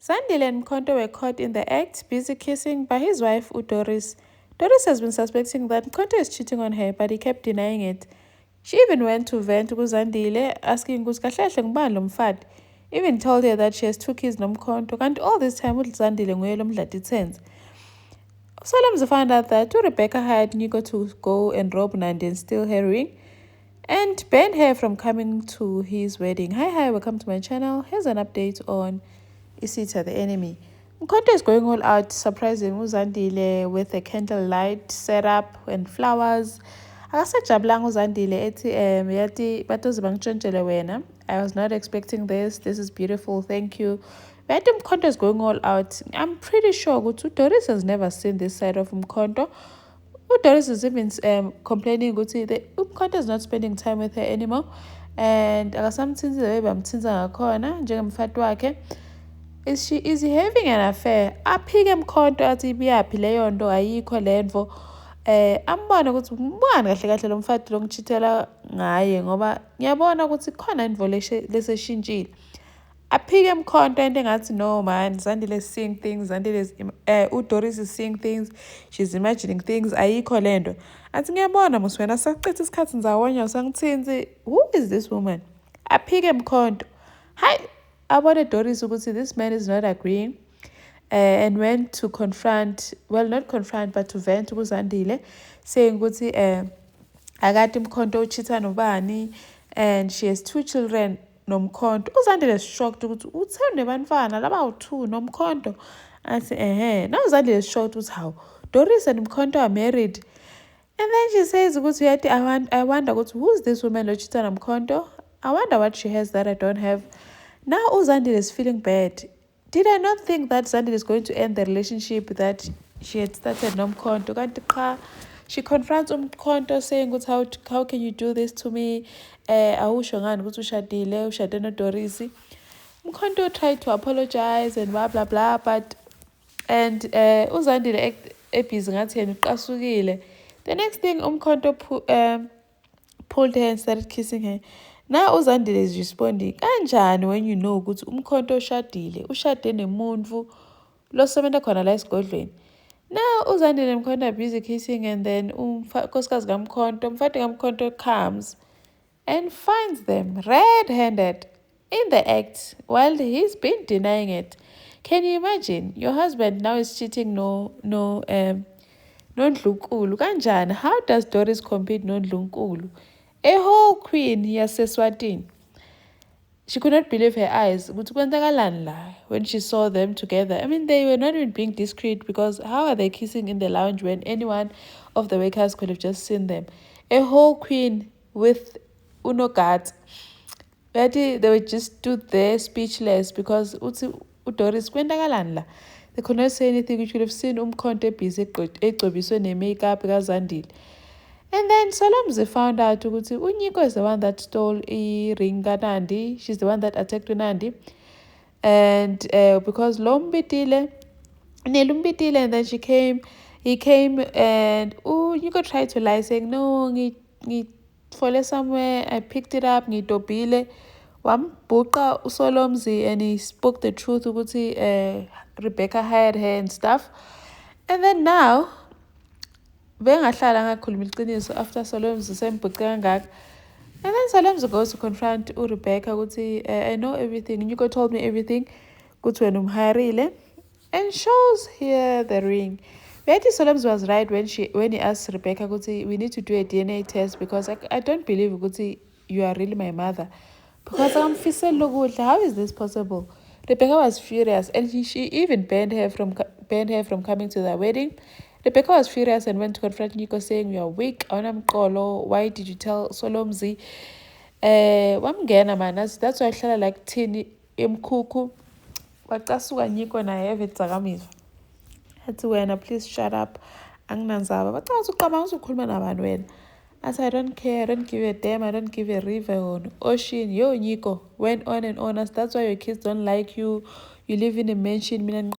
Zandile and Mkhonto were caught in the act, busy kissing by his wife, Doris. Doris has been suspecting that Mkhonto is cheating on her, but he kept denying it. She even went to vent to Zandile, asking even told her that she has 2 kids nomkhonto, and all this time Zandile nguye lo mdlatithenze. Solomzi found out that Rebecca hired Nico to go and rob Nandi and steal her ring and banned her from coming to his wedding. Hi, welcome to my channel. Here's an update on Isita, the enemy. Mkhonto is going all out, surprising Zandile with a candlelight setup and flowers. Akasajabulanga uZandile ethi yati batoze bangitshontshele wena. I was not expecting this. This is beautiful. Thank you. But Mkhonto is going all out. I'm pretty sure Doris has never seen this side of Mkhonto. Doris is even complaining that Mkhonto is not spending time with her anymore. And akasamthinzi the way bamthinza ngakhona njengemfati wakhe. Is he having an affair? Aphike Mkhonto athi ibiyaphi leyo nto ayikho lento. Ambona ukuthi ngibani kahle kahle lo mfati lo ngitshithela ngaye ngoba ngiyabona ukuthi khona indvo leseshintshile. Aphike Mkhonto into engathi no man, Zandile is seeing things, Doris is seeing things, she's imagining things, ayikho lento. Athi ngiyabona muswena saqitha isikhathi ndzawonye usangithinzi. Who is this woman? Aphike Mkhonto. Hi, abone Doris ukuthi this man is not agreeing. And went to confront, well, not confront, but to vent to Zandile, saying ukuthi akati Mkhonto uchitha nobani, and she has 2 children nomkhonto. Zandile is shocked ukuthi uthende bantwana laba-2 nomkhonto. I say now Zandile is shocked with how Doris and Mkhonto are married. And then she says ukuthi I wonder who's this woman ochitha nomkhonto. I wonder what she has that I don't have. Now Zandile is feeling bad. Did I not think that Zandile is going to end the relationship that she had started nomkhonto? She confronts Mkhonto saying, how can you do this to me? Awusho ngani ukuthi ushade noDoris. Mkhonto tried to apologize and blah blah blah, but uZandile ebhizi ngathi yena uqasukile. The next thing Mkhonto pulled her and started kissing her. Now Zandile is responding, kanjani when you know ukuthi Mkhonto ushade nemuntu lo sebenza khona la esigodlweni. Now Zandile and Mkhonto are busy kissing, and then unkosikazi kaMkhonto, mfati kaMkhonto comes and finds them red-handed in the act while he's been denying it. Can you imagine? Your husband now is cheating nondlunkulu. Kanjani? How does Doris compete nondlunkulu? A whole queen yaseswatini. She could not believe her eyes when she saw them together. I mean, they were not even being discreet, because how are they kissing in the lounge when anyone of the workers could have just seen them? A whole queen with unogat. They were just stood there speechless, because Doris they could not say anything. You should have seen Mkhonto busy makeup Zandile. And then Solomzi found out ukuthi uNyiko is the one that stole ring Nandi. She's the one that attacked Nandi. And because Lombitile, and then he came, and Nyiko tried to lie, saying, no, ngitfole somewhere, I picked it up, ngitobile. Wambuqa uSolomzi, and he spoke the truth ukuthi Rebecca hired her and stuff. And then now, after Solomzi sembhuqe kangaka, and then Solomzi goes to confront Rebecca ukuthi I know everything, Nyiko told me everything, ukuthi wena umharile, and shows here the ring. Betty Solomzi was right when he asked Rebecca ukuthi we need to do a DNA test, because I don't believe ukuthi you are really my mother, because how is this possible? Rebecca was furious, and she even banned her from coming to the wedding. Rebecca was furious and went to confront Nyiko, saying, you are weak, why did you tell Solomzi? Wamngena man, that's why I hlala like thini emkhukhu. Wacasuka Nyiko naye evetsakamiva. Athi wena, please shut up. Anginanzaba. Bacaza uqabanga uzokhuluma nabantu wena. I said, I don't care, I don't give a damn, I don't give a river on ocean. Yo, Nyiko went on and on. That's why your kids don't like you. You live in a mansion.